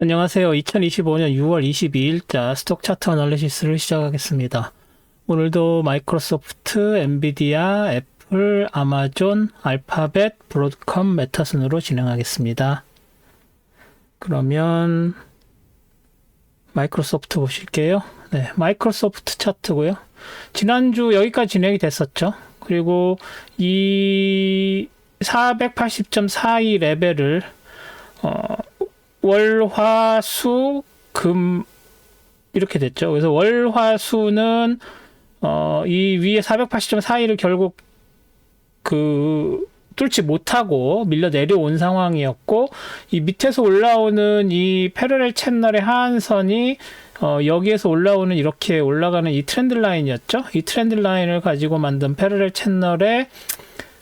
안녕하세요. 2025년 6월 22일자 스톡 차트 어널리시스를 시작하겠습니다. 오늘도 마이크로소프트, 엔비디아, 애플, 아마존, 알파벳, 브로드컴, 메타 순으로 진행하겠습니다. 그러면 마이크로소프트 보실게요. 네, 마이크로소프트 차트고요. 지난주 여기까지 진행이 됐었죠. 그리고 이 480.42 레벨을 월, 화, 수, 금 이렇게 됐죠. 그래서 월, 화, 수는 이 위에 480.42를 결국 뚫지 못하고 밀려 내려온 상황이었고, 이 밑에서 올라오는 이 패러렐 채널의 하한선이 여기에서 올라오는 이렇게 올라가는 이 트렌드 라인이었죠. 이 트렌드 라인을 가지고 만든 패러렐 채널에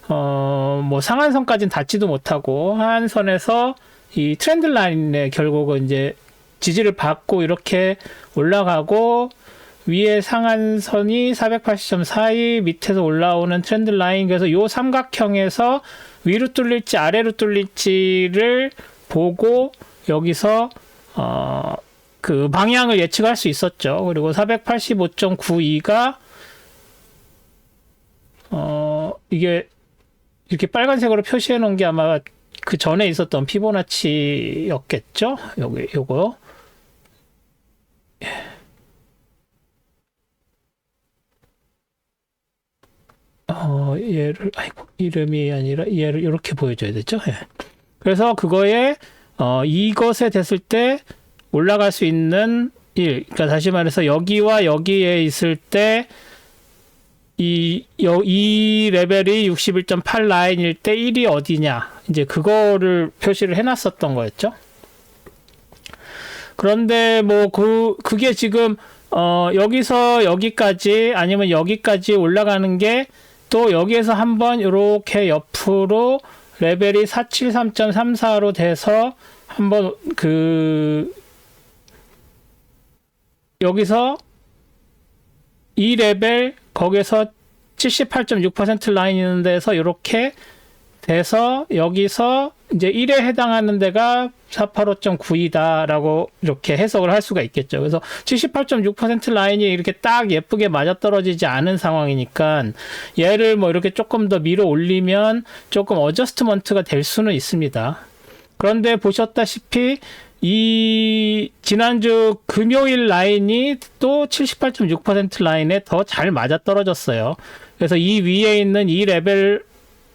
뭐 상한선까지는 닿지도 못하고 하한선에서 이 트렌드 라인에 결국은 이제 지지를 받고 이렇게 올라가고, 위에 상한선이 480.42 밑에서 올라오는 트렌드 라인, 그래서 요 삼각형에서 위로 뚫릴지 아래로 뚫릴지를 보고 여기서 그 방향을 예측할 수 있었죠. 그리고 485.92가 이게 이렇게 빨간색으로 표시해 놓은 게 아마 그 전에 있었던 피보나치였겠죠? 요거. 얘를, 이름이 아니라 얘를 이렇게 보여줘야 되죠? 예. 그래서 그거에, 이것에 됐을 때 올라갈 수 있는 그러니까 다시 말해서 여기와 여기에 있을 때 이 레벨이 61.8 라인일 때 1이 어디냐, 이제 그거를 표시를 해놨었던 거였죠. 그런데 뭐 그게 지금 여기서 여기까지 아니면 여기까지 올라가는 게 또 여기에서 한번 이렇게 옆으로 레벨이 473.34로 돼서 한번 여기서 이 레벨 거기서 78.6% 라인 있는 데서 이렇게 돼서 여기서 이제 1에 해당하는 데가 485.92다라고 이렇게 해석을 할 수가 있겠죠. 그래서 78.6% 라인이 이렇게 딱 예쁘게 맞아떨어지지 않은 상황이니까 얘를 뭐 이렇게 조금 더 밀어 올리면 조금 어저스트먼트가 될 수는 있습니다. 그런데 보셨다시피 이 지난주 금요일 라인이 또 78.6% 라인에 더 잘 맞아떨어졌어요. 그래서 이 위에 있는 이 레벨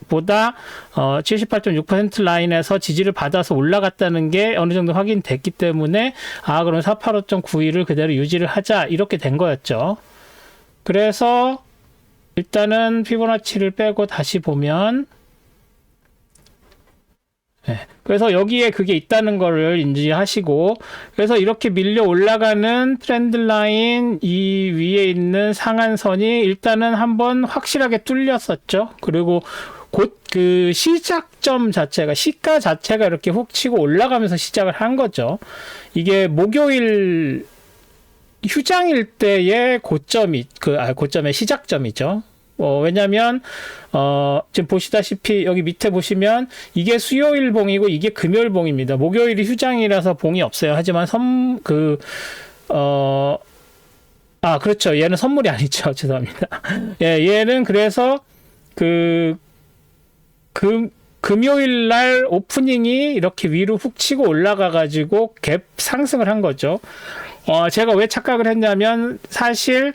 보다 78.6% 라인에서 지지를 받아서 올라갔다는 게 어느 정도 확인됐기 때문에 그럼 485.91을 그대로 유지를 하자, 이렇게 된 거였죠. 그래서 일단은 피보나치를 빼고 다시 보면, 네. 그래서 여기에 그게 있다는 거를 인지하시고, 그래서 이렇게 밀려 올라가는 트렌드 라인 이 위에 있는 상한선이 일단은 한번 확실하게 뚫렸었죠. 그리고 곧 그 시작점 자체가, 시가 자체가 이렇게 훅 치고 올라가면서 시작을 한 거죠. 이게 목요일 휴장일 때의 고점이, 고점의 시작점이죠. 왜냐면, 지금 보시다시피 여기 밑에 보시면 이게 수요일 봉이고 이게 금요일 봉입니다. 목요일이 휴장이라서 봉이 없어요. 하지만 그렇죠. 얘는 선물이 아니죠. 죄송합니다. 예, 얘는 그래서 금요일 날 오프닝이 이렇게 위로 훅 치고 올라가가지고 갭 상승을 한 거죠. 제가 왜 착각을 했냐면, 사실,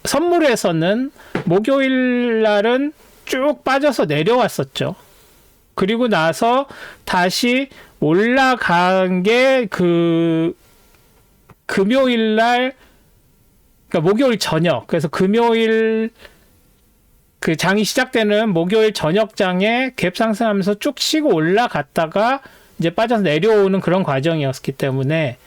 선물에서는 목요일 날은 쭉 빠져서 내려왔었죠. 그리고 나서 다시 올라간 게 금요일 날, 그러니까 목요일 저녁, 그래서 금요일 장이 시작되는 목요일 저녁장에 갭 상승하면서 쭉 치고 올라갔다가 이제 빠져서 내려오는 그런 과정이었기 때문에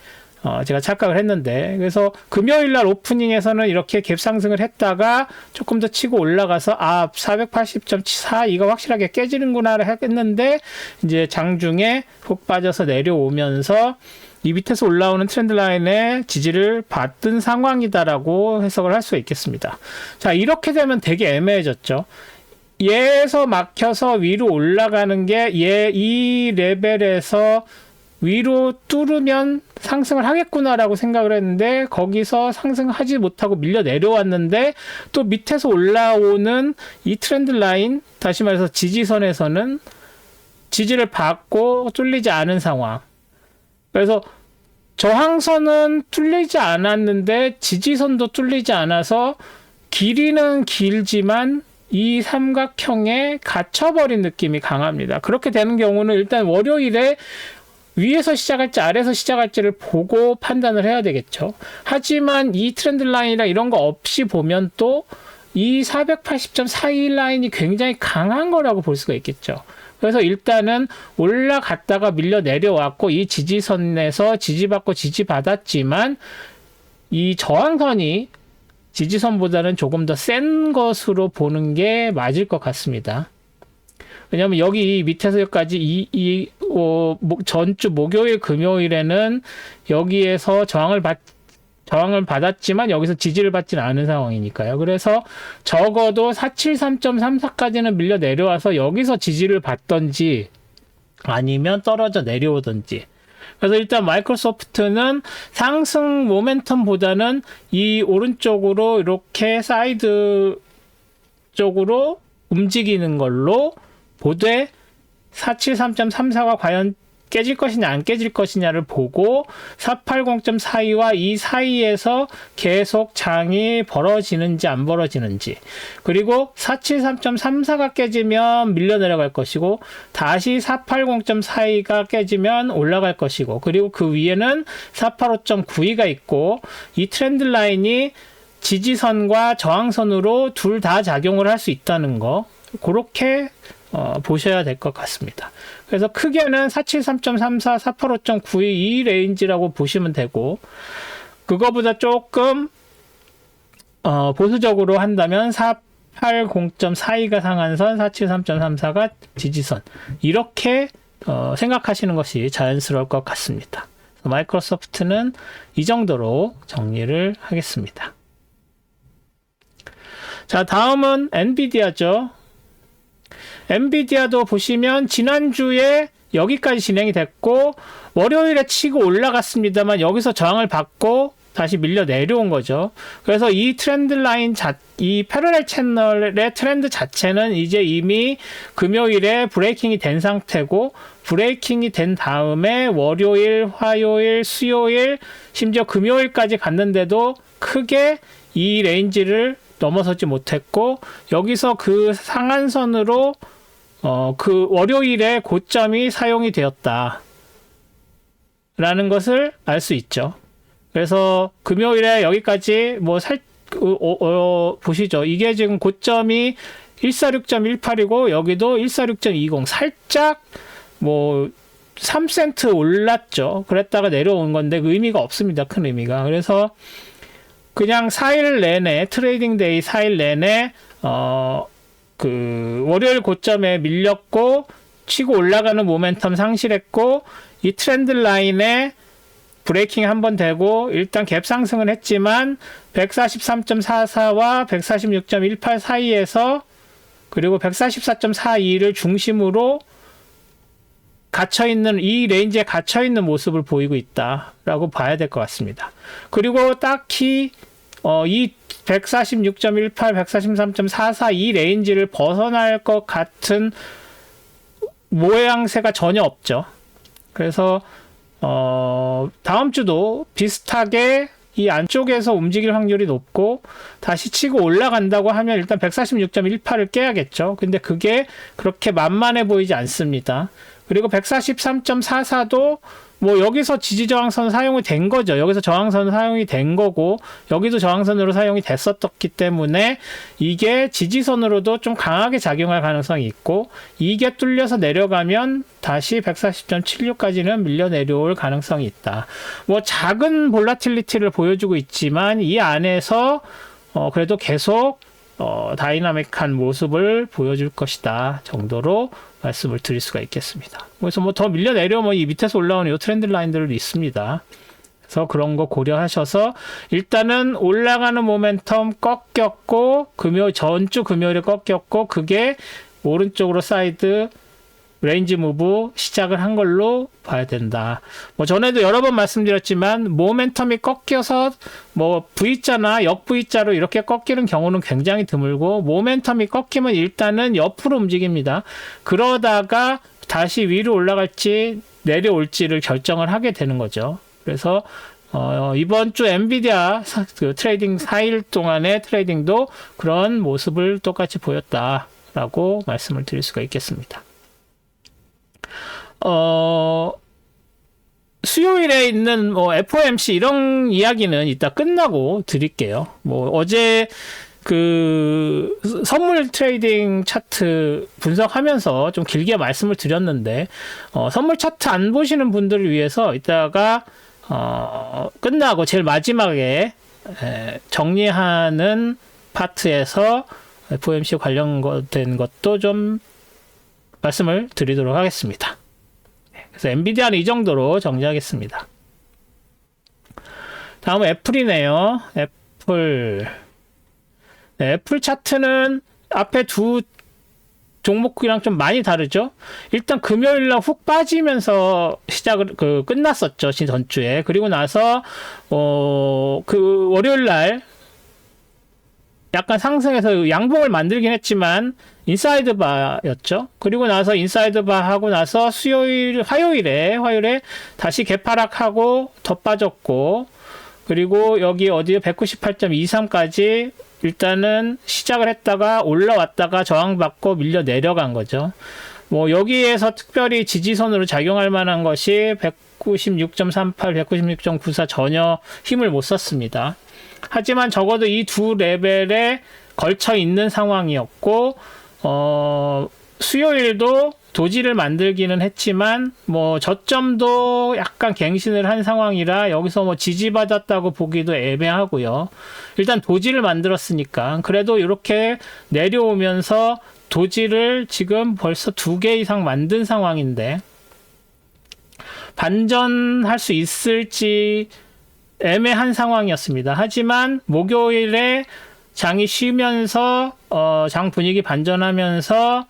제가 착각을 했는데, 그래서 금요일 날 오프닝에서는 이렇게 갭 상승을 했다가 조금 더 치고 올라가서 480.42가 확실하게 깨지는구나 했는데, 이제 장중에 훅 빠져서 내려오면서 이 밑에서 올라오는 트렌드 라인의 지지를 받은 상황이다라고 해석을 할 수 있겠습니다. 자, 이렇게 되면 되게 애매해졌죠. 얘에서 막혀서 위로 올라가는 게 이 레벨에서 위로 뚫으면 상승을 하겠구나라고 생각을 했는데 거기서 상승하지 못하고 밀려 내려왔는데 또 밑에서 올라오는 이 트렌드 라인, 다시 말해서 지지선에서는 지지를 받고 뚫리지 않은 상황. 그래서 저항선은 뚫리지 않았는데 지지선도 뚫리지 않아서 길이는 길지만 이 삼각형에 갇혀버린 느낌이 강합니다. 그렇게 되는 경우는 일단 월요일에 위에서 시작할지 아래에서 시작할지를 보고 판단을 해야 되겠죠. 하지만 이 트렌드 라인이나 이런 거 없이 보면 또 이 480.42 라인이 굉장히 강한 거라고 볼 수가 있겠죠. 그래서 일단은 올라갔다가 밀려 내려왔고 이 지지선에서 지지받고 지지받았지만 이 저항선이 지지선보다는 조금 더 센 것으로 보는 게 맞을 것 같습니다. 왜냐하면 여기 밑에서 여기까지 전주 목요일 금요일에는 여기에서 저항을 받았지만 여기서 지지를 받지는 않은 상황이니까요. 그래서 적어도 473.34까지는 밀려 내려와서 여기서 지지를 받던지 아니면 떨어져 내려오던지. 그래서 일단 마이크로소프트는 상승 모멘텀보다는 이 오른쪽으로 이렇게 사이드 쪽으로 움직이는 걸로 보되 473.34가 과연 깨질 것이냐 안 깨질 것이냐를 보고 480.42와 이 사이에서 계속 장이 벌어지는지 안 벌어지는지, 그리고 473.34가 깨지면 밀려 내려갈 것이고 다시 480.42가 깨지면 올라갈 것이고, 그리고 그 위에는 485.92가 있고 이 트렌드 라인이 지지선과 저항선으로 둘 다 작용을 할 수 있다는 거, 그렇게 보셔야 될 것 같습니다. 그래서 크게는 473.34, 485.92 이 레인지라고 보시면 되고, 그거보다 조금 보수적으로 한다면 480.42가 상한선, 473.34가 지지선, 이렇게 생각하시는 것이 자연스러울 것 같습니다. 마이크로소프트는 이 정도로 정리를 하겠습니다. 자, 다음은 엔비디아죠. 엔비디아도 보시면 지난주에 여기까지 진행이 됐고 월요일에 치고 올라갔습니다만 여기서 저항을 받고 다시 밀려 내려온 거죠. 그래서 이 트렌드 라인 이 패러렐 채널의 트렌드 자체는 이제 이미 금요일에 브레이킹이 된 상태고, 브레이킹이 된 다음에 월요일, 화요일, 수요일, 심지어 금요일까지 갔는데도 크게 이 레인지를 넘어서지 못했고, 여기서 그 상한선으로 그 월요일에 고점이 사용이 되었다 라는 것을 알 수 있죠. 그래서 금요일에 여기까지 보시죠. 이게 지금 고점이 146.18이고 여기도 146.20, 살짝 3센트 올랐죠. 그랬다가 내려온 건데 그 의미가 없습니다. 큰 의미가. 그래서 그냥 4일 내내, 트레이딩 데이 4일 내내 그 월요일 고점에 밀렸고 치고 올라가는 모멘텀 상실했고, 이 트렌드 라인에 브레이킹 한번 되고 일단 갭 상승은 했지만 143.44와 146.18 사이에서, 그리고 144.42를 중심으로 갇혀있는, 이 레인지에 갇혀있는 모습을 보이고 있다라고 봐야 될 것 같습니다. 그리고 딱히 이 146.18, 143.44 이 레인지를 벗어날 것 같은 모양새가 전혀 없죠. 그래서 다음 주도 비슷하게 이 안쪽에서 움직일 확률이 높고, 다시 치고 올라간다고 하면 일단 146.18을 깨야겠죠. 근데 그게 그렇게 만만해 보이지 않습니다. 그리고 143.44도 여기서 지지저항선 사용이 된 거죠. 여기서 저항선 사용이 된 거고 여기도 저항선으로 사용이 됐었기 때문에 이게 지지선으로도 좀 강하게 작용할 가능성이 있고, 이게 뚫려서 내려가면 다시 140.76까지는 밀려 내려올 가능성이 있다. 작은 볼라틸리티를 보여주고 있지만 이 안에서 그래도 계속 다이나믹한 모습을 보여줄 것이다 정도로 말씀을 드릴 수가 있겠습니다. 그래서 더 밀려 내려오면 이 밑에서 올라오는 이 트렌드 라인들도 있습니다. 그래서 그런 거 고려하셔서 일단은 올라가는 모멘텀 꺾였고, 전주 금요일에 꺾였고, 그게 오른쪽으로 사이드로 레인지 무브 시작을 한 걸로 봐야 된다. 뭐 전에도 여러 번 말씀드렸지만 모멘텀이 꺾여서 뭐 V자나 역 V자로 이렇게 꺾이는 경우는 굉장히 드물고 모멘텀이 꺾이면 일단은 옆으로 움직입니다. 그러다가 다시 위로 올라갈지 내려올지를 결정을 하게 되는 거죠. 그래서 이번 주 엔비디아 그 트레이딩 4일 동안의 트레이딩도 그런 모습을 똑같이 보였다라고 말씀을 드릴 수가 있겠습니다. 수요일에 있는 뭐 FOMC 이런 이야기는 이따 끝나고 드릴게요. 뭐 어제 그 선물 트레이딩 차트 분석하면서 좀 길게 말씀을 드렸는데 선물 차트 안 보시는 분들을 위해서 이따가 끝나고 제일 마지막에 정리하는 파트에서 FOMC 관련된 것도 좀 말씀을 드리도록 하겠습니다. 그래서 엔비디아는 이 정도로 정리하겠습니다. 다음은 애플이네요. 애플 차트는 앞에 두 종목이랑 좀 많이 다르죠. 일단 금요일날 훅 빠지면서 시작을 끝났었죠. 전주에. 그리고 나서 그 월요일날 약간 상승해서 양봉을 만들긴 했지만 인사이드 바였죠. 그리고 나서 인사이드 바 하고 나서 화요일에 다시 개파락하고 더 빠졌고, 그리고 여기 어디에 198.23까지 일단은 시작을 했다가 올라왔다가 저항받고 밀려 내려간 거죠. 뭐 여기에서 특별히 지지선으로 작용할 만한 것이 196.38, 196.94 전혀 힘을 못 썼습니다. 하지만 적어도 이 두 레벨에 걸쳐 있는 상황이었고, 수요일도 도지를 만들기는 했지만 뭐 저점도 약간 갱신을 한 상황이라 여기서 뭐 지지받았다고 보기도 애매하고요. 일단 도지를 만들었으니까 그래도 이렇게 내려오면서 도지를 지금 벌써 2개 이상 만든 상황인데 반전할 수 있을지 애매한 상황이었습니다. 하지만 목요일에 장이 쉬면서 장 분위기 반전하면서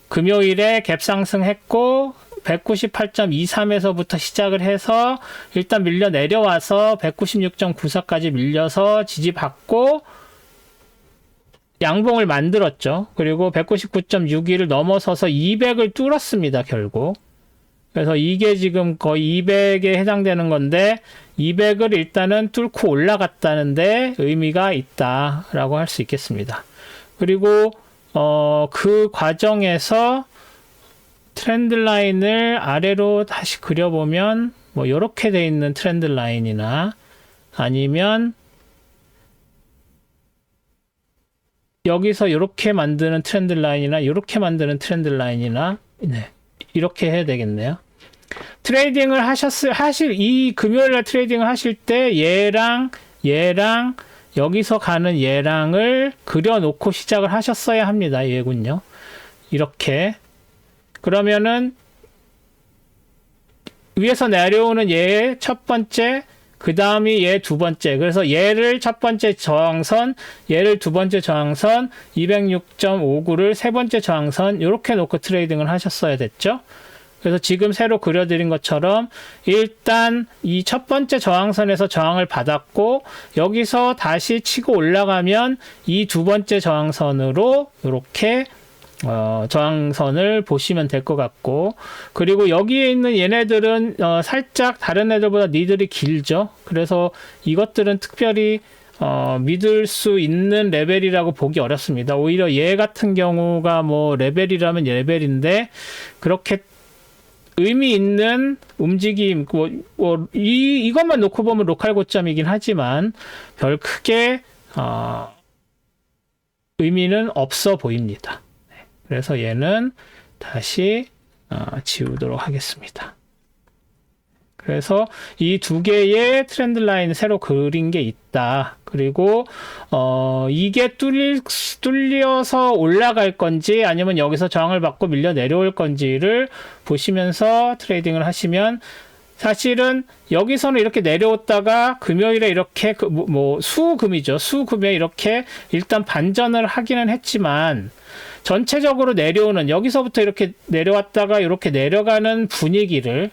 금요일에 갭 상승했고 198.23에서부터 시작을 해서 일단 밀려 내려와서 196.94까지 밀려서 지지받고 양봉을 만들었죠. 그리고 199.61을 넘어서서 200을 뚫었습니다. 결국. 그래서 이게 지금 거의 200에 해당되는 건데 200을 일단은 뚫고 올라갔다는데 의미가 있다라고 할 수 있겠습니다. 그리고 그 과정에서 트렌드 라인을 아래로 다시 그려보면 뭐 이렇게 돼 있는 트렌드 라인이나 아니면 여기서 이렇게 만드는 트렌드 라인이나 이렇게 만드는 트렌드 라인이나 네, 이렇게 해야 되겠네요. 트레이딩을 이 금요일날 트레이딩을 하실 때 얘랑 여기서 가는 얘랑을 그려놓고 시작을 하셨어야 합니다. 얘군요. 이렇게. 그러면은 위에서 내려오는 얘의 첫 번째, 그 다음이 얘 두 번째. 그래서 얘를 첫 번째 저항선, 얘를 두 번째 저항선, 206.59를 세 번째 저항선, 이렇게 놓고 트레이딩을 하셨어야 됐죠. 그래서 지금 새로 그려드린 것처럼 일단 이 첫 번째 저항선에서 저항을 받았고 여기서 다시 치고 올라가면 이 두 번째 저항선으로 이렇게 저항선을 보시면 될 것 같고, 그리고 여기에 있는 얘네들은 살짝 다른 애들보다 니들이 길죠. 그래서 이것들은 특별히 믿을 수 있는 레벨이라고 보기 어렵습니다. 오히려 얘 같은 경우가 뭐 레벨이라면 레벨인데 그렇게 의미 있는 움직임, 이것만 놓고 보면 로컬 고점이긴 하지만 별 크게 의미는 없어 보입니다. 그래서 얘는 다시 지우도록 하겠습니다. 그래서 이 두 개의 트렌드 라인을 새로 그린 게 있다. 그리고 이게 뚫려서 올라갈 건지 아니면 여기서 저항을 받고 밀려 내려올 건지를 보시면서 트레이딩을 하시면, 사실은 여기서는 이렇게 내려왔다가 금요일에 이렇게 수금이죠. 수금에 이렇게 일단 반전을 하기는 했지만 전체적으로 내려오는, 여기서부터 이렇게 내려왔다가 이렇게 내려가는 분위기를,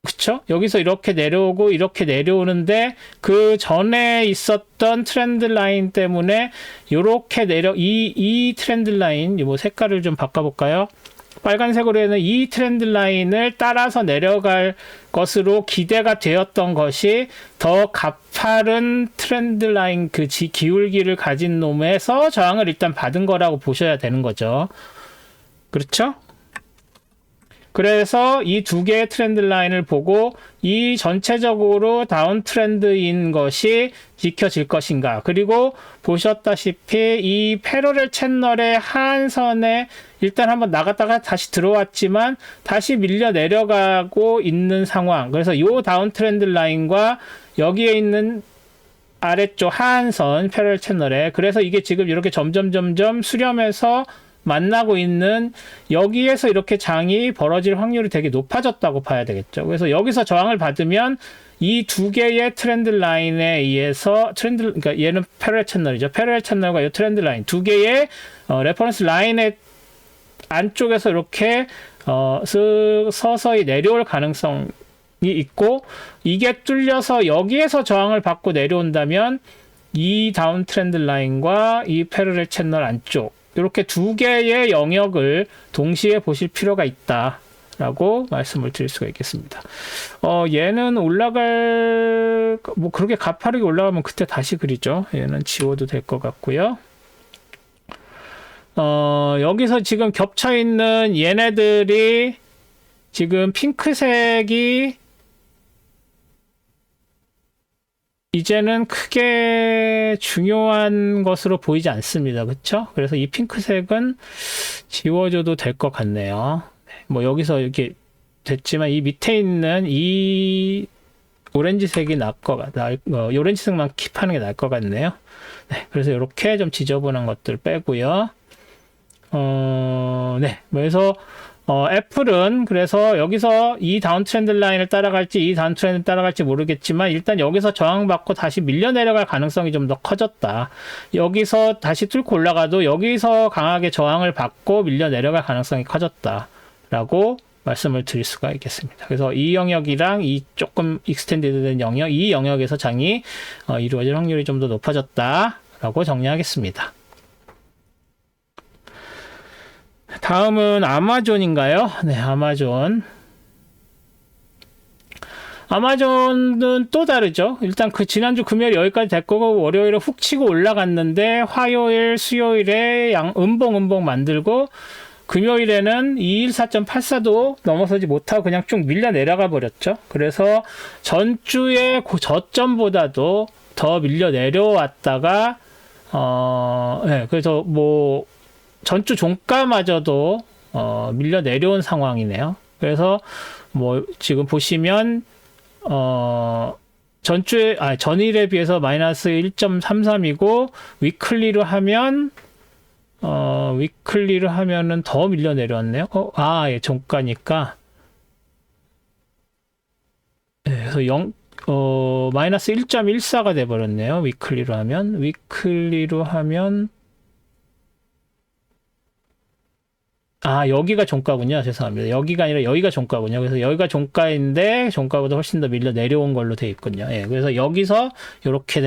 그쵸? 여기서 이렇게 내려오고 이렇게 내려오는데 그 전에 있었던 트렌드 라인 때문에 요렇게 이 트렌드 라인, 뭐 색깔을 좀 바꿔볼까요? 빨간색으로 해는 이 트렌드 라인을 따라서 내려갈 것으로 기대가 되었던 것이 더 가파른 트렌드 라인, 그 기울기를 가진 놈에서 저항을 일단 받은 거라고 보셔야 되는 거죠. 그렇죠? 그래서 이 두 개의 트렌드 라인을 보고 이 전체적으로 다운 트렌드인 것이 지켜질 것인가. 그리고 보셨다시피 이 패러렐 채널의 하한선에 일단 한번 나갔다가 다시 들어왔지만 다시 밀려 내려가고 있는 상황. 그래서 이 다운 트렌드 라인과 여기에 있는 아래쪽 하한선 패러렐 채널에, 그래서 이게 지금 이렇게 점점 수렴해서 만나고 있는, 여기에서 이렇게 장이 벌어질 확률이 되게 높아졌다고 봐야 되겠죠. 그래서 여기서 저항을 받으면 이 두 개의 트렌드 라인에 의해서 그러니까 얘는 패러렐 채널이죠. 패러렐 채널과 이 트렌드 라인 두 개의 레퍼런스 라인의 안쪽에서 이렇게 서서히 내려올 가능성이 있고, 이게 뚫려서 여기에서 저항을 받고 내려온다면 이 다운 트렌드 라인과 이 패러렐 채널 안쪽, 이렇게 두 개의 영역을 동시에 보실 필요가 있다라고 말씀을 드릴 수가 있겠습니다. 얘는 뭐 그렇게 가파르게 올라가면 그때 다시 그리죠. 얘는 지워도 될 것 같고요. 여기서 지금 겹쳐 있는 얘네들이 지금 핑크색이 이제는 크게 중요한 것으로 보이지 않습니다. 그렇죠? 그래서 이 핑크색은 지워줘도 될 것 같네요. 뭐 여기서 이렇게 됐지만 이 밑에 있는 이 오렌지색이 오렌지색만 킵하는 게 나을 것 같네요. 네, 그래서 이렇게 좀 지저분한 것들 빼고요. 네, 그래서 애플은 그래서 여기서 이 다운 트렌드 라인을 따라갈지 이 다운 트렌드를 따라갈지 모르겠지만 일단 여기서 저항받고 다시 밀려 내려갈 가능성이 좀 더 커졌다. 여기서 다시 뚫고 올라가도 여기서 강하게 저항을 받고 밀려 내려갈 가능성이 커졌다라고 말씀을 드릴 수가 있겠습니다. 그래서 이 영역이랑 이 조금 익스텐디드된 영역, 이 영역에서 장이 이루어질 확률이 좀 더 높아졌다라고 정리하겠습니다. 다음은 아마존인가요? 네, 아마존은 또 다르죠. 일단 그 지난주 금요일 여기까지 됐고 월요일에 훅 치고 올라갔는데 화요일, 수요일에 음봉 만들고 금요일에는 214.84도 넘어서지 못하고 그냥 쭉 밀려 내려가 버렸죠. 그래서 전주의 저점보다도 더 밀려 내려왔다가 네, 그래서 뭐 전주 종가마저도 밀려 내려온 상황이네요. 그래서 뭐 지금 보시면 전일에 비해서 마이너스 1.33이고 위클리로 하면은 더 밀려 내려왔네요. 예, 종가니까. 네, 그래서 마이너스 1.14가 돼 버렸네요. 위클리로 하면 여기가 종가군요. 죄송합니다. 여기가 아니라 여기가 종가군요. 그래서 여기가 종가인데 종가보다 훨씬 더 밀려 내려온 걸로 돼 있군요. 예, 그래서 여기서 이렇게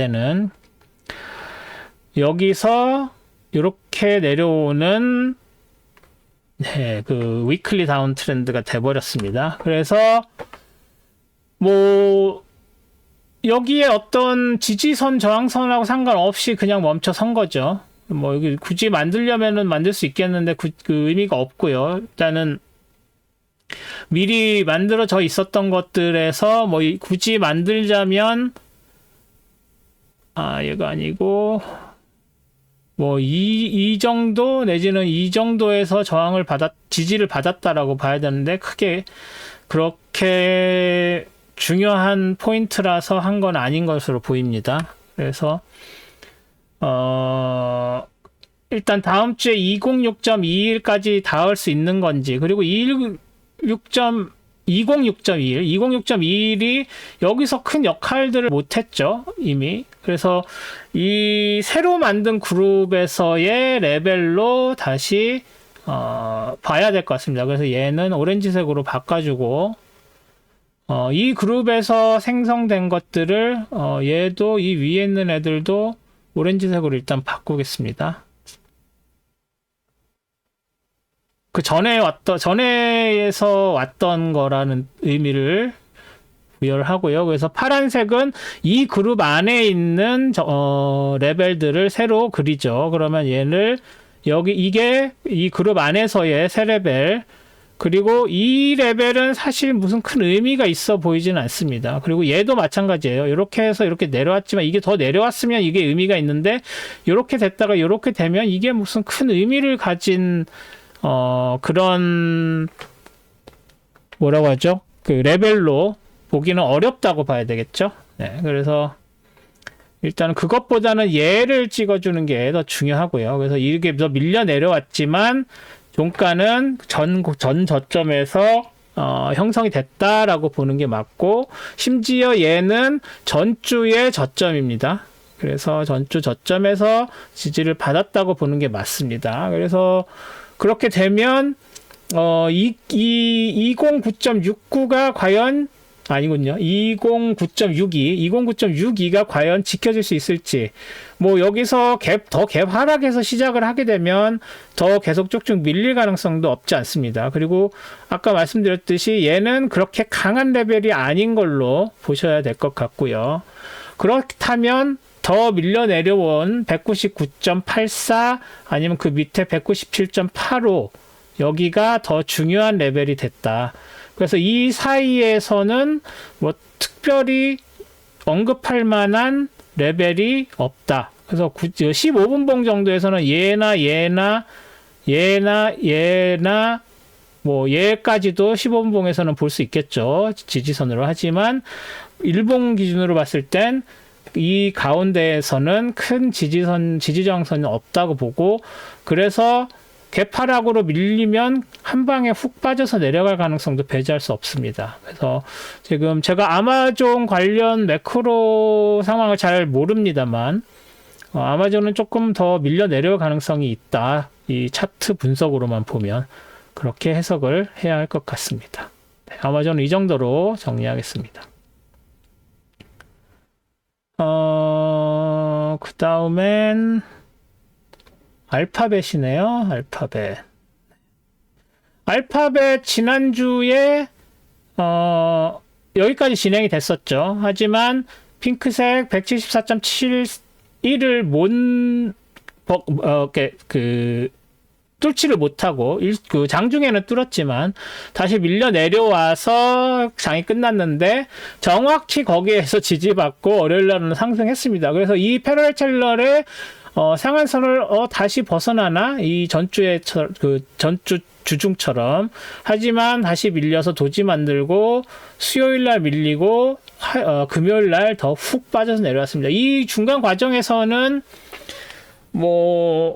내려오는 네, 그 위클리 다운 트렌드가 돼 버렸습니다. 그래서 뭐 여기에 어떤 지지선 저항선하고 상관없이 그냥 멈춰 선 거죠. 뭐 여기 굳이 만들려면은 만들 수 있겠는데 그 의미가 없고요. 일단은 미리 만들어져 있었던 것들에서 뭐 굳이 만들자면 얘가 아니고 뭐 이 정도 내지는 이 정도에서 지지를 받았다라고 봐야 되는데 크게 그렇게 중요한 포인트라서 한 건 아닌 것으로 보입니다. 그래서 일단 다음 주에 206.21까지 닿을 수 있는 건지, 그리고 206.21이 여기서 큰 역할들을 못했죠, 이미. 그래서 이 새로 만든 그룹에서의 레벨로 다시 봐야 될 것 같습니다. 그래서 얘는 오렌지색으로 바꿔주고 이 그룹에서 생성된 것들을 얘도 이 위에 있는 애들도 오렌지색으로 일단 바꾸겠습니다. 그 전에에서 왔던 거라는 의미를 부여를 하고요. 그래서 파란색은 이 그룹 안에 있는 레벨들을 새로 그리죠. 그러면 얘를 이게 이 그룹 안에서의 새 레벨, 그리고 이 레벨은 사실 무슨 큰 의미가 있어 보이지는 않습니다. 그리고 얘도 마찬가지예요. 이렇게 해서 이렇게 내려왔지만 이게 더 내려왔으면 이게 의미가 있는데 이렇게 됐다가 이렇게 되면 이게 무슨 큰 의미를 가진 그런 뭐라고 하죠? 그 레벨로 보기는 어렵다고 봐야 되겠죠. 네, 그래서 일단 그것보다는 얘를 찍어주는 게 더 중요하고요. 그래서 이게 더 밀려 내려왔지만 종가는 전 저점에서 형성이 됐다라고 보는 게 맞고, 심지어 얘는 전주의 저점입니다. 그래서 전주 저점에서 지지를 받았다고 보는 게 맞습니다. 그래서 그렇게 되면 209.69가 과연 아니군요. 209.62가 과연 지켜질 수 있을지. 뭐 여기서 더 갭 하락해서 시작을 하게 되면 더 계속 쭉쭉 밀릴 가능성도 없지 않습니다. 그리고 아까 말씀드렸듯이 얘는 그렇게 강한 레벨이 아닌 걸로 보셔야 될 것 같고요. 그렇다면 더 밀려 내려온 199.84 아니면 그 밑에 197.85 여기가 더 중요한 레벨이 됐다. 그래서 이 사이에서는 뭐 특별히 언급할 만한 레벨이 없다. 그래서 15분 봉 정도에서는 얘나 뭐 얘까지도 15분 봉에서는 볼 수 있겠죠. 지지선으로. 하지만 일봉 기준으로 봤을 땐 이 가운데에서는 큰 지지저항선이 없다고 보고, 그래서 개파락으로 밀리면 한 방에 훅 빠져서 내려갈 가능성도 배제할 수 없습니다. 그래서 지금 제가 아마존 관련 매크로 상황을 잘 모릅니다만 아마존은 조금 더 밀려 내려올 가능성이 있다. 이 차트 분석으로만 보면 그렇게 해석을 해야 할 것 같습니다. 네, 아마존은 이 정도로 정리하겠습니다. 그 다음엔 알파벳이네요. 알파벳 지난주에 여기까지 진행이 됐었죠. 하지만 핑크색 174.71을 뚫지를 못하고 그 장중에는 뚫었지만 다시 밀려 내려와서 장이 끝났는데 정확히 거기에서 지지받고 월요일날은 상승했습니다. 그래서 이 패러렐 챌러의 상한선을 다시 벗어나나, 이 전주 주중처럼. 하지만 다시 밀려서 도지 만들고 수요일날 밀리고 금요일날 더 훅 빠져서 내려왔습니다. 이 중간 과정에서는 뭐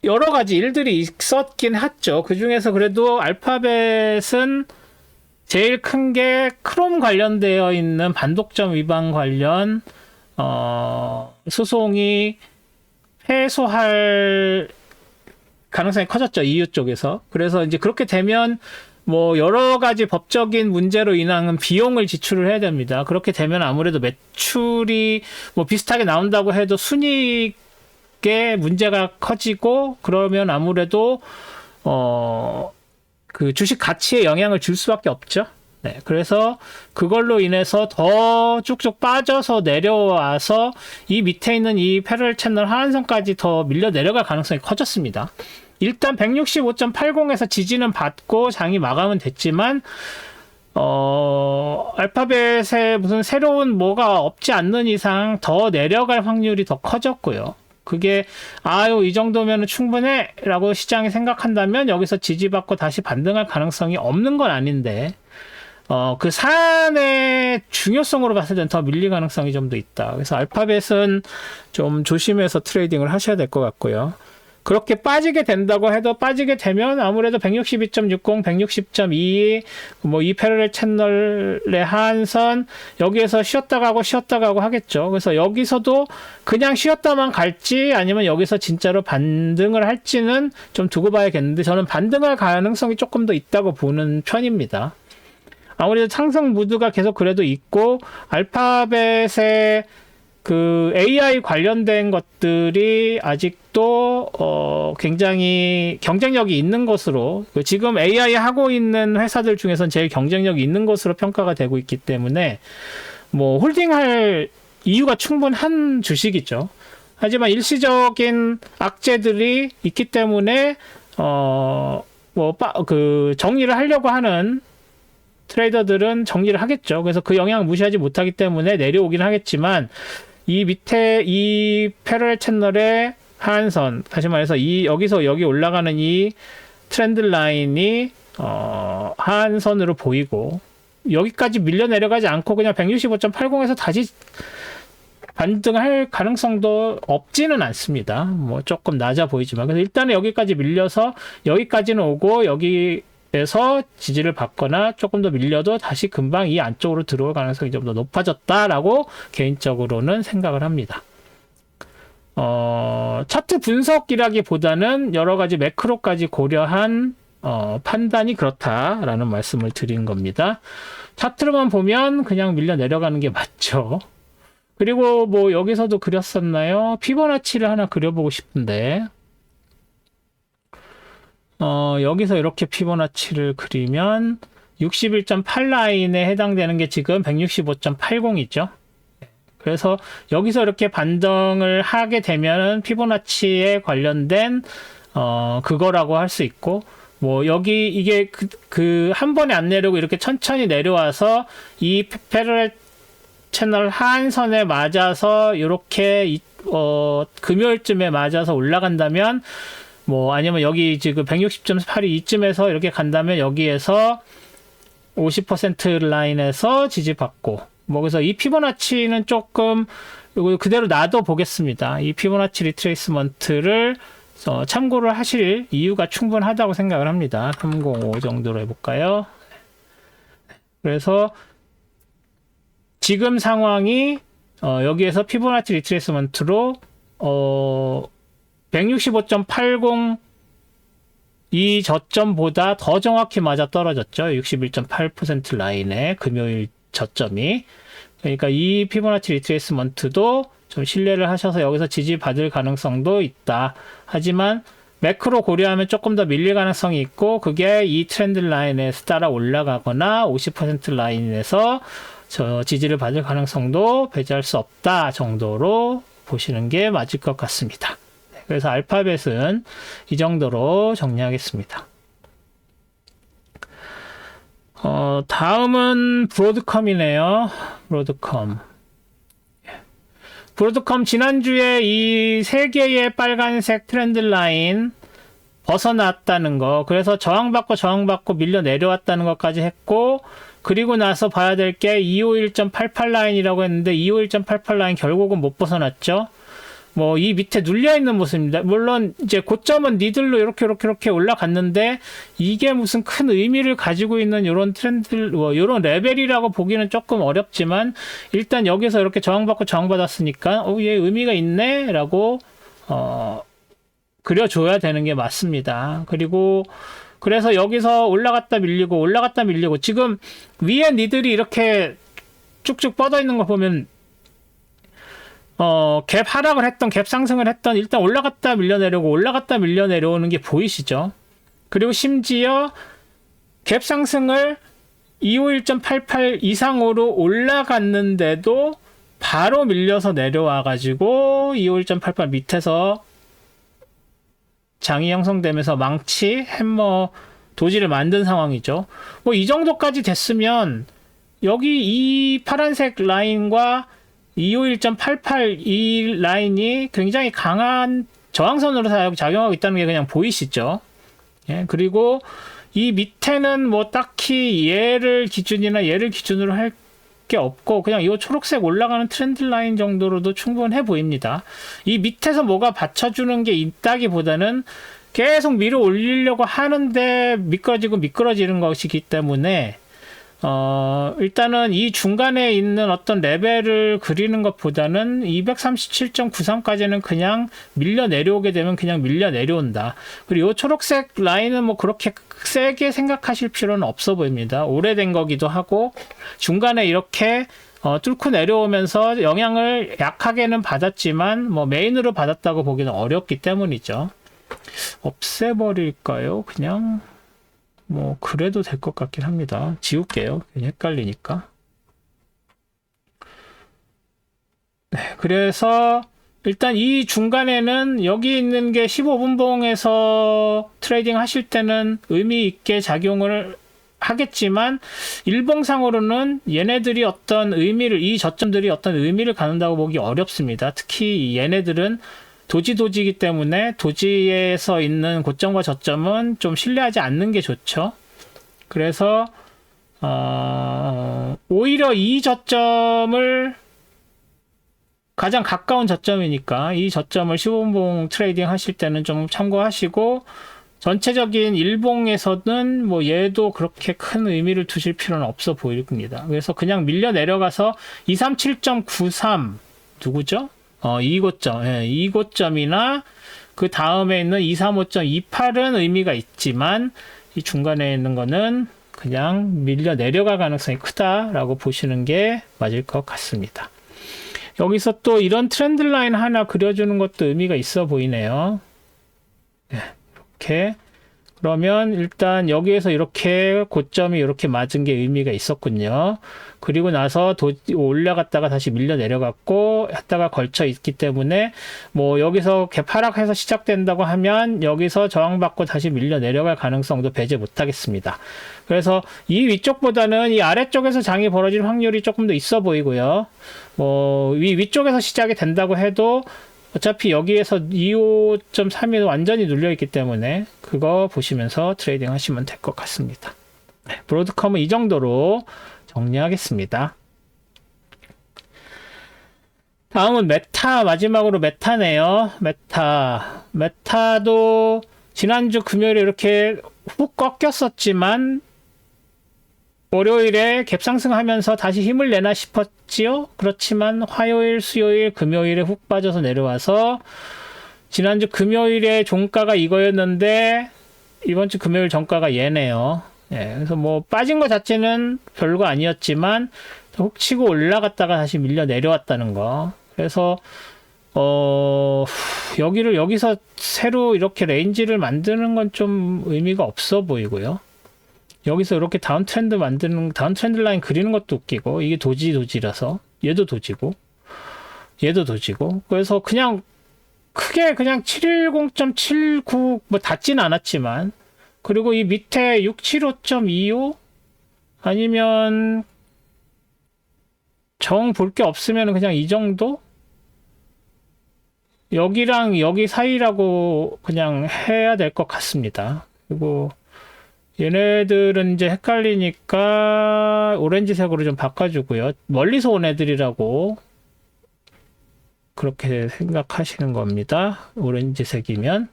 여러 가지 일들이 있었긴 했죠. 그 중에서 그래도 알파벳은 제일 큰 게 크롬 관련되어 있는 반독점 위반 관련 소송이 패소할 가능성이 커졌죠. EU 쪽에서. 그래서 이제 그렇게 되면 뭐 여러 가지 법적인 문제로 인한 비용을 지출을 해야 됩니다. 그렇게 되면 아무래도 매출이 뭐 비슷하게 나온다고 해도 순이익에 문제가 커지고, 그러면 아무래도 그 주식 가치에 영향을 줄 수밖에 없죠. 네, 그래서 그걸로 인해서 더 쭉쭉 빠져서 내려와서 이 밑에 있는 이 패러렐 채널 하한선까지 더 밀려 내려갈 가능성이 커졌습니다. 일단 165.80에서 지지는 받고 장이 마감은 됐지만 알파벳에 무슨 새로운 뭐가 없지 않는 이상 더 내려갈 확률이 더 커졌고요. 그게 이 정도면 충분해 라고 시장이 생각한다면 여기서 지지받고 다시 반등할 가능성이 없는 건 아닌데, 그 사안의 중요성으로 봤을 땐 더 밀릴 가능성이 좀 더 있다. 그래서 알파벳은 좀 조심해서 트레이딩을 하셔야 될 것 같고요. 그렇게 빠지게 된다고 해도 빠지게 되면 아무래도 162.60, 160.2, 뭐 이 패러렐 채널의 하한선 여기에서 쉬었다 가고 하겠죠. 그래서 여기서도 그냥 쉬었다만 갈지 아니면 여기서 진짜로 반등을 할지는 좀 두고 봐야겠는데 저는 반등할 가능성이 조금 더 있다고 보는 편입니다. 아무래도 상승 무드가 계속 그래도 있고 알파벳의 그 AI 관련된 것들이 아직도 굉장히 경쟁력이 있는 것으로 지금 AI 하고 있는 회사들 중에선 제일 경쟁력이 있는 것으로 평가가 되고 있기 때문에 뭐 홀딩할 이유가 충분한 주식이죠. 하지만 일시적인 악재들이 있기 때문에 정리를 하려고 하는 트레이더들은 정리를 하겠죠. 그래서 그 영향을 무시하지 못하기 때문에 내려오긴 하겠지만 이 밑에 이 패러렐 채널의 하한선, 다시 말해서 여기서 여기 올라가는 이 트렌드 라인이 하한선으로 보이고 여기까지 밀려 내려가지 않고 그냥 165.80에서 다시 반등할 가능성도 없지는 않습니다. 뭐 조금 낮아 보이지만 그래서 일단은 여기까지 밀려서 여기까지는 오고 여기에서 지지를 받거나 조금 더 밀려도 다시 금방 이 안쪽으로 들어올 가능성이 좀 더 높아졌다라고 개인적으로는 생각을 합니다. 차트 분석이라기보다는 여러 가지 매크로까지 고려한 판단이 그렇다라는 말씀을 드린 겁니다. 차트로만 보면 그냥 밀려 내려가는 게 맞죠. 그리고 뭐 여기서도 그렸었나요? 피보나치를 하나 그려보고 싶은데 여기서 이렇게 피보나치를 그리면 61.8 라인에 해당되는 게 지금 165.80이죠. 그래서 여기서 이렇게 반등을 하게 되면은 피보나치에 관련된 그거라고 할 수 있고 뭐 여기 이게 한 번에 안 내려오고 이렇게 천천히 내려와서 이 패러렐 채널 하한선에 맞아서 이렇게 금요일쯤에 맞아서 올라간다면 뭐 아니면 여기 지금 160.8이 이쯤에서 이렇게 간다면 여기에서 50% 라인에서 지지받고 뭐 그래서 이 피보나치는 조금 이거 그대로 놔둬 보겠습니다. 이 피보나치 리트레이스먼트를 참고를 하실 이유가 충분하다고 생각을 합니다. 305 정도로 해볼까요? 그래서 지금 상황이 여기에서 피보나치 리트레이스먼트로 165.80 이 저점보다 더 정확히 맞아 떨어졌죠. 61.8% 라인의 금요일 저점이. 그러니까 이 피보나치 리트레이스먼트도 좀 신뢰를 하셔서 여기서 지지받을 가능성도 있다. 하지만 매크로 고려하면 조금 더 밀릴 가능성이 있고 그게 이 트렌드 라인에서 따라 올라가거나 50% 라인에서 지지를 받을 가능성도 배제할 수 없다 정도로 보시는 게 맞을 것 같습니다. 그래서 알파벳은 이 정도로 정리하겠습니다. 다음은 브로드컴이네요. 브로드컴 지난주에 이 세 개의 빨간색 트렌드 라인 벗어났다는 거, 그래서 저항받고 밀려 내려왔다는 것까지 했고, 그리고 나서 봐야 될 게 251.88 라인이라고 했는데 251.88 라인 결국은 못 벗어났죠. 뭐 이 밑에 눌려 있는 모습입니다. 물론 이제 고점은 니들로 이렇게 올라갔는데 이게 무슨 큰 의미를 가지고 있는 이런 트렌드, 이런 레벨이라고 보기는 조금 어렵지만 일단 여기서 이렇게 저항받았으니까 얘 의미가 있네라고 그려줘야 되는 게 맞습니다. 그리고 그래서 여기서 올라갔다 밀리고 지금 위에 니들이 이렇게 쭉쭉 뻗어 있는 거 보면 갭 하락을 했던, 갭 상승을 했던, 일단 올라갔다 밀려 내려오는 게 보이시죠? 그리고 심지어 갭 상승을 251.88 이상으로 올라갔는데도 바로 밀려서 내려와가지고 251.88 밑에서 장이 형성되면서 망치, 햄머, 도지를 만든 상황이죠. 뭐 이 정도까지 됐으면 여기 이 파란색 라인과 251.88 이 라인이 굉장히 강한 저항선으로 작용하고 있다는 게 그냥 보이시죠? 예, 그리고 이 밑에는 뭐 딱히 얘를 기준으로 할 게 없고 그냥 이 초록색 올라가는 트렌드 라인 정도로도 충분해 보입니다. 이 밑에서 뭐가 받쳐주는 게 있다기보다는 계속 밀어 올리려고 하는데 미끄러지는 것이기 때문에 일단은 이 중간에 있는 어떤 레벨을 그리는 것보다는 237.93까지는 그냥 밀려 내려오게 되면 그냥 밀려 내려온다. 그리고 이 초록색 라인은 뭐 그렇게 세게 생각하실 필요는 없어 보입니다. 오래된 거기도 하고 중간에 이렇게 뚫고 내려오면서 영향을 약하게는 받았지만 뭐 메인으로 받았다고 보기는 어렵기 때문이죠. 없애버릴까요? 그냥 뭐 그래도 될 것 같긴 합니다. 지울게요. 괜히 헷갈리니까. 네, 그래서 일단 이 중간에는 여기 있는 게 15분봉에서 트레이딩 하실 때는 의미 있게 작용을 하겠지만 일봉상으로는 얘네들이 어떤 의미를, 이 저점들이 어떤 의미를 갖는다고 보기 어렵습니다. 특히 얘네들은 도지이기 때문에 도지에서 있는 고점과 저점은 좀 신뢰하지 않는 게 좋죠. 그래서 오히려 이 저점을 가장 가까운 저점이니까 이 저점을 15분봉 트레이딩 하실 때는 좀 참고하시고 전체적인 일봉에서는 뭐 얘도 그렇게 큰 의미를 두실 필요는 없어 보입니다. 그래서 그냥 밀려 내려가서 237.93 누구죠? 이 고점, 예, 이 고점이나 그 다음에 있는 235.28은 의미가 있지만 이 중간에 있는 거는 그냥 밀려 내려갈 가능성이 크다라고 보시는 게 맞을 것 같습니다. 여기서 또 이런 트렌드 라인 하나 그려주는 것도 의미가 있어 보이네요. 예, 이렇게. 그러면 일단 여기에서 이렇게 고점이 이렇게 맞은 게 의미가 있었군요. 그리고 나서 올라갔다가 다시 밀려 내려갔고 했다가 걸쳐 있기 때문에 뭐 여기서 하락해서 시작된다고 하면 여기서 저항받고 다시 밀려 내려갈 가능성도 배제 못하겠습니다. 그래서 이 위쪽보다는 이 아래쪽에서 장이 벌어질 확률이 조금 더 있어 보이고요. 뭐 위쪽에서 시작이 된다고 해도 어차피 여기에서 25.3이 완전히 눌려있기 때문에 그거 보시면서 트레이딩 하시면 될 것 같습니다. 네, 브로드컴은 이 정도로 정리하겠습니다. 다음은 메타, 마지막으로 메타네요. 메타도 지난주 금요일에 이렇게 훅 꺾였었지만 월요일에 갭상승하면서 다시 힘을 내나 싶었지요. 그렇지만 화요일, 수요일, 금요일에 훅 빠져서 내려와서 지난주 금요일에 종가가 이거였는데 이번 주 금요일 종가가 얘네요. 예, 그래서 뭐 빠진 것 자체는 별거 아니었지만 훅 치고 올라갔다가 다시 밀려 내려왔다는 거. 그래서 여기서 새로 이렇게 레인지를 만드는 건 좀 의미가 없어 보이고요. 여기서 이렇게 다운 트렌드 라인 그리는 것도 웃기고, 이게 도지라서, 얘도 도지고, 그래서 그냥, 크게 그냥 710.79, 뭐 닿진 않았지만, 그리고 이 밑에 675.25? 아니면, 정 볼 게 없으면 그냥 이 정도? 여기랑 여기 사이라고 그냥 해야 될 것 같습니다. 그리고, 얘네들은 이제 헷갈리니까 오렌지색으로 좀 바꿔주고요. 멀리서 온 애들이라고 그렇게 생각하시는 겁니다. 오렌지색이면.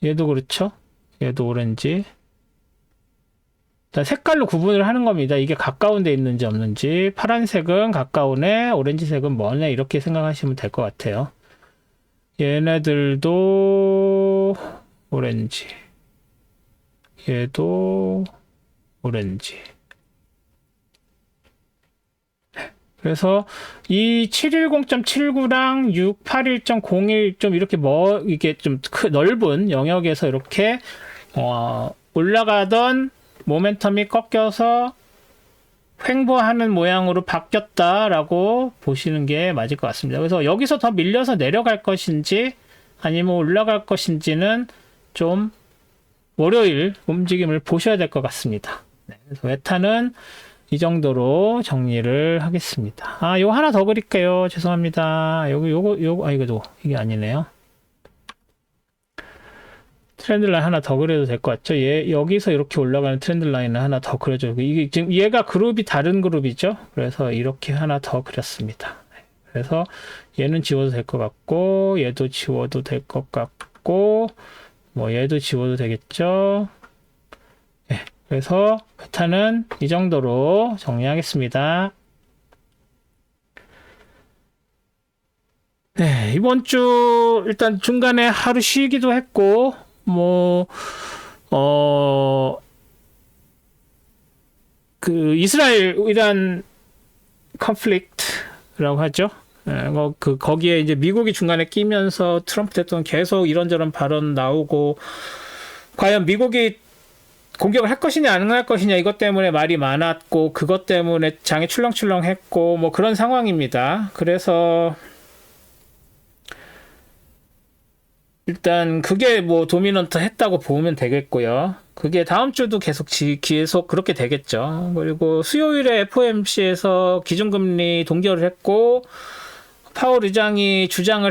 얘도 그렇죠. 얘도 오렌지. 색깔로 구분을 하는 겁니다. 이게 가까운 데 있는지 없는지. 파란색은 가까우네, 오렌지색은 머네, 이렇게 생각하시면 될 것 같아요. 얘네들도 오렌지. 얘도 오렌지. 그래서 이 710.79랑 681.01 좀 이렇게 이게 좀 넓은 영역에서 이렇게 올라가던 모멘텀이 꺾여서 횡보하는 모양으로 바뀌었다라고 보시는 게 맞을 것 같습니다. 그래서 여기서 더 밀려서 내려갈 것인지 아니면 올라갈 것인지는 좀 월요일 움직임을 보셔야 될 것 같습니다. 네, 그래서 메타는 이 정도로 정리를 하겠습니다. 요거 하나 더 그릴게요. 죄송합니다. 요거, 이게 아니네요. 트렌드 라인 하나 더 그려도 될 것 같죠? 여기서 이렇게 올라가는 트렌드 라인을 하나 더 그려줘. 이게 지금 얘가 그룹이 다른 그룹이죠? 그래서 이렇게 하나 더 그렸습니다. 그래서 얘는 지워도 될 것 같고, 얘도 지워도 될 것 같고, 뭐 얘도 지워도 되겠죠? 네, 그래서 패턴은 이 정도로 정리하겠습니다. 네, 이번 주 일단 중간에 하루 쉬기도 했고, 이스라엘 이란 컨플릭트라고 하죠. 거기에 이제 미국이 중간에 끼면서 트럼프 대통령 계속 이런저런 발언 나오고, 과연 미국이 공격을 할 것이냐 안 할 것이냐 이것 때문에 말이 많았고, 그것 때문에 장이 출렁출렁했고, 뭐 그런 상황입니다. 그래서 일단 그게 뭐 도미넌트 했다고 보면 되겠고요. 그게 다음 주도 계속 그렇게 되겠죠. 그리고 수요일에 FOMC에서 기준금리 동결을 했고, 파월 의장이 주장이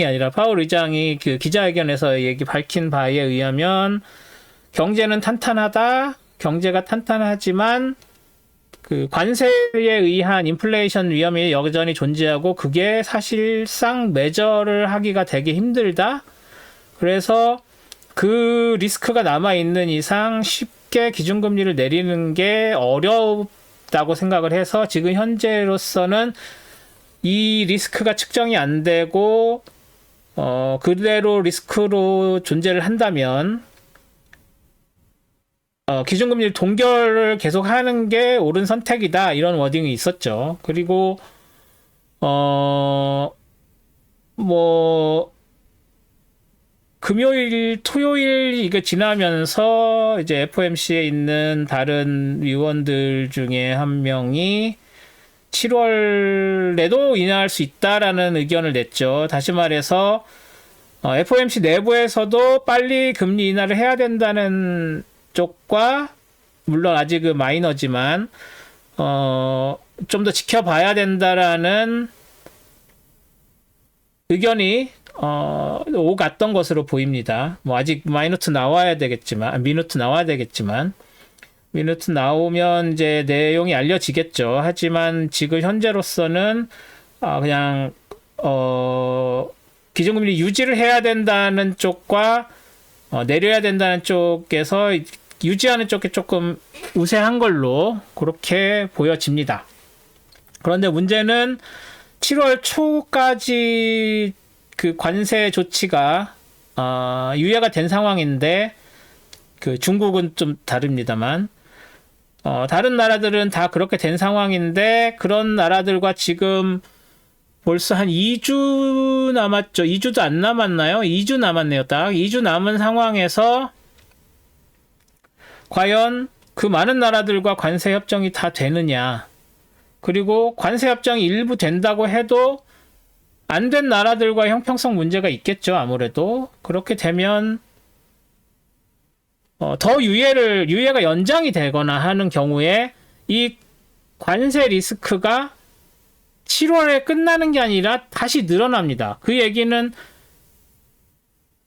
아니라 파월 의장이 그 기자회견에서 밝힌 바에 의하면 경제는 탄탄하다. 경제가 탄탄하지만 그 관세에 의한 인플레이션 위험이 여전히 존재하고, 그게 사실상 매저를 하기가 되게 힘들다. 그래서 그 리스크가 남아있는 이상 쉽게 기준금리를 내리는 게 어렵다고 생각을 해서, 지금 현재로서는 이 리스크가 측정이 안 되고 그대로 리스크로 존재를 한다면 기준금리 동결을 계속하는 게 옳은 선택이다, 이런 워딩이 있었죠. 그리고 금요일, 토요일 이게 지나면서 이제 FOMC에 있는 다른 위원들 중에 한 명이 7월에도 인하할 수 있다라는 의견을 냈죠. 다시 말해서 FOMC 내부에서도 빨리 금리 인하를 해야 된다는 쪽과, 물론 아직은 마이너지만 좀 더 지켜봐야 된다라는 의견이 오갔던 것으로 보입니다. 뭐 아직 미누트 나와야 되겠지만 미누트 나오면 이제 내용이 알려지겠죠. 하지만 지금 현재로서는 그냥 기준금리 유지를 해야 된다는 쪽과 내려야 된다는 쪽에서 유지하는 쪽이 조금 우세한 걸로 그렇게 보여집니다. 그런데 문제는 7월 초까지 그 관세 조치가 유예가 된 상황인데, 그 중국은 좀 다릅니다만 다른 나라들은 다 그렇게 된 상황인데, 그런 나라들과 지금 벌써 한 2주 남았죠. 2주도 안 남았나요? 2주 남았네요. 딱 2주 남은 상황에서 과연 그 많은 나라들과 관세 협정이 다 되느냐, 그리고 관세 협정이 일부 된다고 해도 안 된 나라들과 형평성 문제가 있겠죠. 아무래도 그렇게 되면 더 유예가 연장이 되거나 하는 경우에 이 관세 리스크가 7월에 끝나는 게 아니라 다시 늘어납니다. 그 얘기는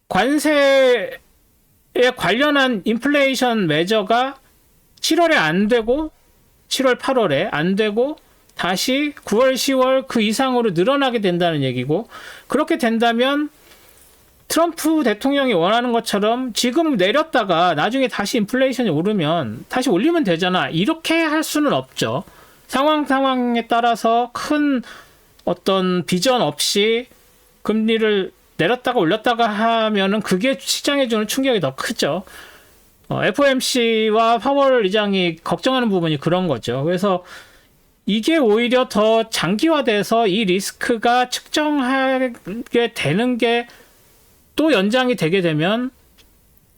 관세에 관련한 인플레이션 매저가 7월에 안 되고 7월, 8월에 안 되고 다시 9월, 10월 그 이상으로 늘어나게 된다는 얘기고, 그렇게 된다면 트럼프 대통령이 원하는 것처럼 지금 내렸다가 나중에 다시 인플레이션이 오르면 다시 올리면 되잖아, 이렇게 할 수는 없죠. 상황에 따라서 큰 어떤 비전 없이 금리를 내렸다가 올렸다가 하면은 그게 시장에 주는 충격이 더 크죠. FOMC와 파월 의장이 걱정하는 부분이 그런 거죠. 그래서 이게 오히려 더 장기화돼서 이 리스크가 측정하게 되는 게 또 연장이 되게 되면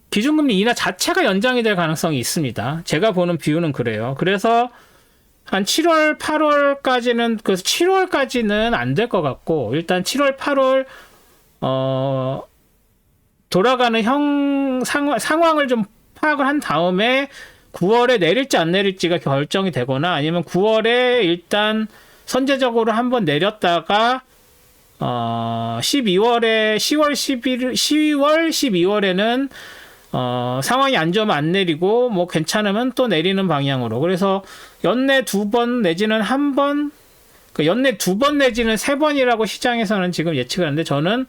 기준금리 인하 자체가 연장이 될 가능성이 있습니다. 제가 보는 비유는 그래요. 그래서 한 7월, 8월까지는, 그래서 7월까지는 안 될 것 같고, 일단 7월, 8월 돌아가는 상황을 좀 파악을 한 다음에 9월에 내릴지 안 내릴지가 결정이 되거나, 아니면 9월에 일단 선제적으로 한번 내렸다가 10월 12월에는 상황이 안 좋으면 안 내리고 뭐 괜찮으면 또 내리는 방향으로. 그래서 연내 2번 내지는 1번, 연내 2번 내지는 3번이라고 시장에서는 지금 예측을 하는데, 저는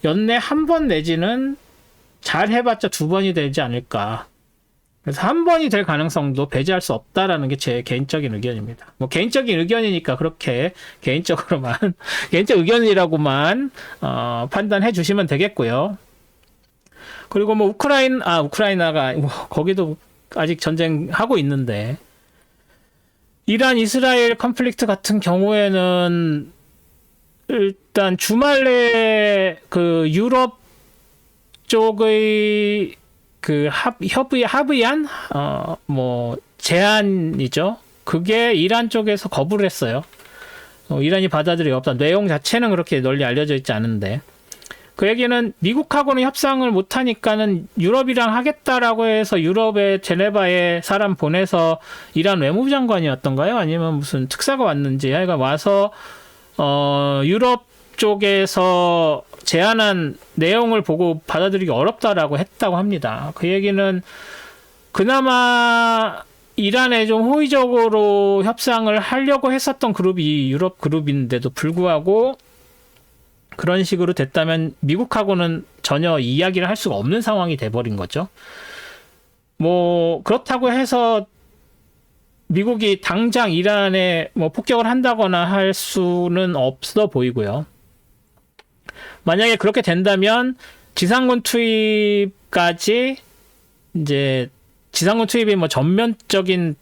연내 1번 내지는 잘 해봤자 2번이 되지 않을까. 그래서 1번이 될 가능성도 배제할 수 없다라는 게 제 개인적인 의견입니다. 뭐 개인적인 의견이니까 그렇게 개인적으로만 개인적 의견이라고만 판단해 주시면 되겠고요. 그리고 뭐 우크라이나가 거기도 아직 전쟁하고 있는데, 이란 이스라엘 컨플릭트 같은 경우에는 일단 주말에 그 유럽 쪽의 그 합의안 뭐 제안이죠. 그게 이란 쪽에서 거부를 했어요. 이란이 받아들이 없다. 내용 자체는 그렇게 널리 알려져 있지 않은데, 그 얘기는 미국하고는 협상을 못 하니까는 유럽이랑 하겠다라고 해서 유럽의 제네바에 사람 보내서, 이란 외무장관이었던가요? 아니면 무슨 특사가 왔는지 하여간 와서 유럽 쪽에서 제안한 내용을 보고 받아들이기 어렵다라고 했다고 합니다. 그 얘기는 그나마 이란에 좀 호의적으로 협상을 하려고 했었던 그룹이 유럽 그룹인데도 불구하고 그런 식으로 됐다면 미국하고는 전혀 이야기를 할 수가 없는 상황이 돼버린 거죠. 뭐 그렇다고 해서 미국이 당장 이란에 뭐 폭격을 한다거나 할 수는 없어 보이고요. 만약에 그렇게 된다면 지상군 투입까지, 이제 지상군 투입이 뭐 전면적인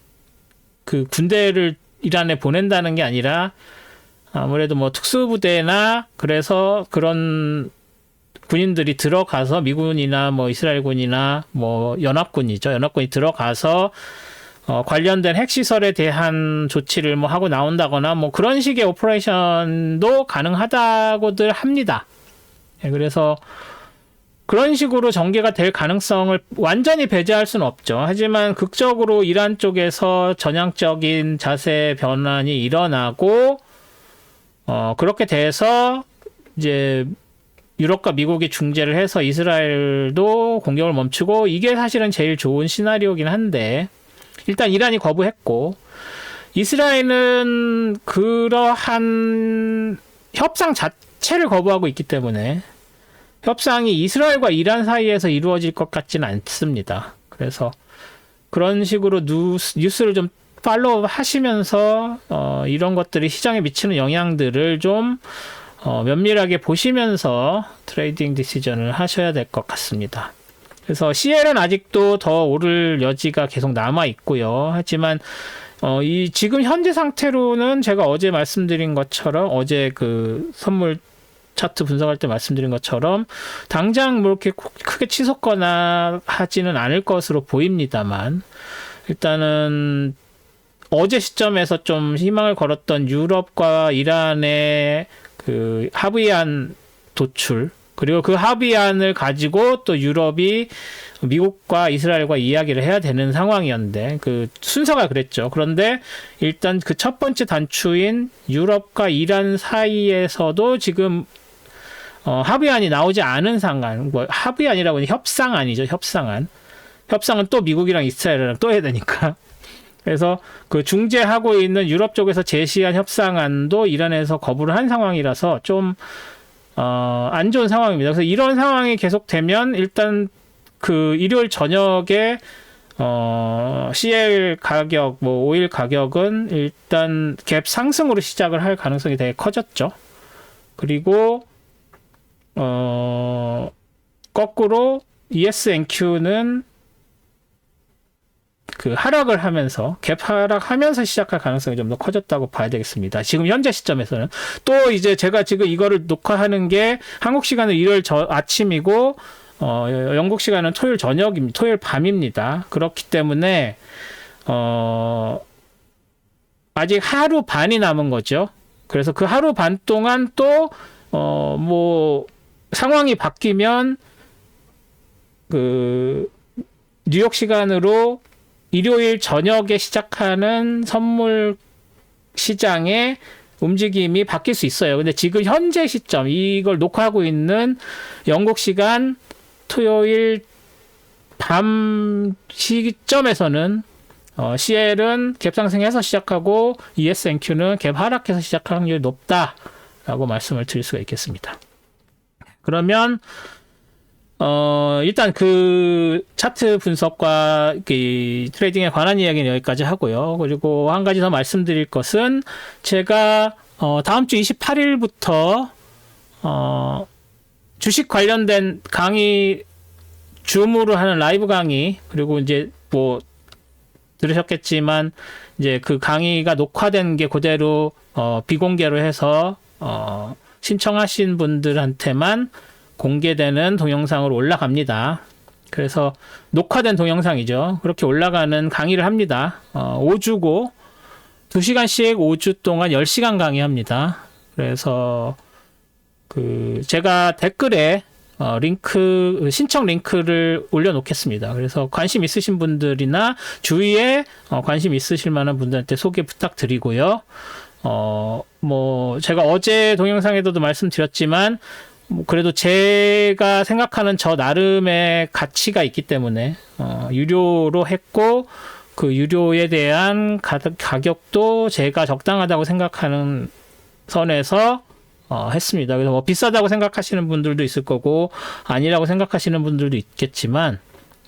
그 군대를 이란에 보낸다는 게 아니라 아무래도 뭐 특수부대나, 그래서 그런 군인들이 들어가서 미군이나 뭐 이스라엘군이나 뭐 연합군이죠. 연합군이 들어가서 관련된 핵시설에 대한 조치를 뭐 하고 나온다거나 뭐 그런 식의 오퍼레이션도 가능하다고들 합니다. 그래서 그런 식으로 전개가 될 가능성을 완전히 배제할 수는 없죠. 하지만 극적으로 이란 쪽에서 전향적인 자세 변환이 일어나고 그렇게 돼서 이제 유럽과 미국이 중재를 해서 이스라엘도 공격을 멈추고, 이게 사실은 제일 좋은 시나리오긴 한데, 일단 이란이 거부했고, 이스라엘은 그러한 협상 자체를 거부하고 있기 때문에 협상이 이스라엘과 이란 사이에서 이루어질 것 같지는 않습니다. 그래서 그런 식으로 뉴스를 좀 팔로우 하시면서 이런 것들이 시장에 미치는 영향들을 좀 면밀하게 보시면서 트레이딩 디시전을 하셔야 될 것 같습니다. 그래서 CL은 아직도 더 오를 여지가 계속 남아 있고요. 하지만 이 지금 현재 상태로는 제가 어제 말씀드린 것처럼, 어제 그 선물 차트 분석할 때 말씀드린 것처럼 당장 뭐 이렇게 크게 치솟거나 하지는 않을 것으로 보입니다만, 일단은 어제 시점에서 좀 희망을 걸었던 유럽과 이란의 그 합의안 도출, 그리고 그 합의안을 가지고 또 유럽이 미국과 이스라엘과 이야기를 해야 되는 상황이었는데, 그 순서가 그랬죠. 그런데 일단 그 첫 번째 단추인 유럽과 이란 사이에서도 지금 합의안이 나오지 않은 상황, 뭐 합의안이라고 하니 협상안이죠. 협상은 또 미국이랑 이스라엘이랑 또 해야 되니까. 그래서 그 중재하고 있는 유럽 쪽에서 제시한 협상안도 이란에서 거부를 한 상황이라서 좀 안 좋은 상황입니다. 그래서 이런 상황이 계속되면 일단 그 일요일 저녁에 CL 가격, 뭐 오일 가격은 일단 갭 상승으로 시작을 할 가능성이 되게 커졌죠. 그리고 거꾸로 ESNQ는 그 하락을 하면서, 갭 하락하면서 시작할 가능성이 좀 더 커졌다고 봐야 되겠습니다. 지금 현재 시점에서는. 또 이제 제가 지금 이거를 녹화하는 게 한국 시간은 일요일 아침이고 영국 시간은 토요일 저녁입니다. 토요일 밤입니다. 그렇기 때문에 아직 하루 반이 남은 거죠. 그래서 그 하루 반 동안 또 뭐 상황이 바뀌면 그 뉴욕 시간으로 일요일 저녁에 시작하는 선물 시장에 움직임이 바뀔 수 있어요. 근데 지금 현재 시점, 이걸 녹화하고 있는 영국 시간 토요일 밤 시점에서는 CL은 갭 상승해서 시작하고 ES&Q는 갭 하락해서 시작할 확률이 높다라고 말씀을 드릴 수가 있겠습니다. 그러면 일단 그 차트 분석과 그 트레이딩에 관한 이야기는 여기까지 하고요. 그리고 한 가지 더 말씀드릴 것은 제가 다음 주 28일부터 주식 관련된 강의 줌으로 하는 라이브 강의, 그리고 이제 뭐 들으셨겠지만 이제 그 강의가 녹화된 게 그대로 비공개로 해서 신청하신 분들한테만 공개되는 동영상으로 올라갑니다. 그래서 녹화된 동영상이죠. 그렇게 올라가는 강의를 합니다. 5주고 2시간씩 5주 동안 10시간 강의합니다. 그래서 그 제가 댓글에 신청 링크를 올려놓겠습니다. 그래서 관심 있으신 분들이나 주위에 관심 있으실 만한 분들한테 소개 부탁드리고요. 뭐 제가 어제 동영상에서도 말씀드렸지만 그래도 제가 생각하는 저 나름의 가치가 있기 때문에 유료로 했고 그 유료에 대한 가격도 제가 적당하다고 생각하는 선에서 했습니다. 그래서 뭐 비싸다고 생각하시는 분들도 있을 거고 아니라고 생각하시는 분들도 있겠지만,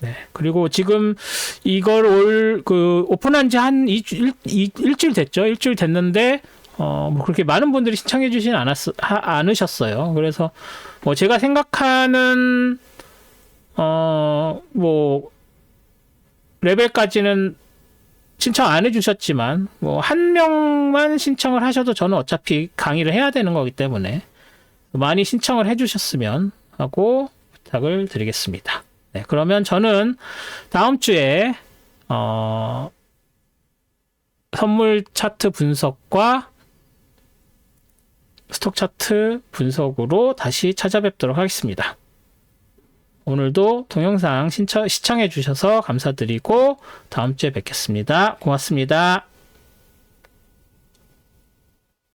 네. 그리고 지금 이걸 오픈한 지 한 일주일 됐죠. 일주일 됐는데 뭐 그렇게 많은 분들이 신청해 주진 않으셨어요. 그래서 뭐 제가 생각하는 뭐 레벨까지는 신청 안 해주셨지만 뭐 한 명만 신청을 하셔도 저는 어차피 강의를 해야 되는 거기 때문에 많이 신청을 해주셨으면 하고 부탁을 드리겠습니다. 네, 그러면 저는 다음 주에 선물 차트 분석과 스톡 차트 분석으로 다시 찾아뵙도록 하겠습니다. 오늘도 동영상 시청해 주셔서 감사드리고 다음 주에 뵙겠습니다. 고맙습니다.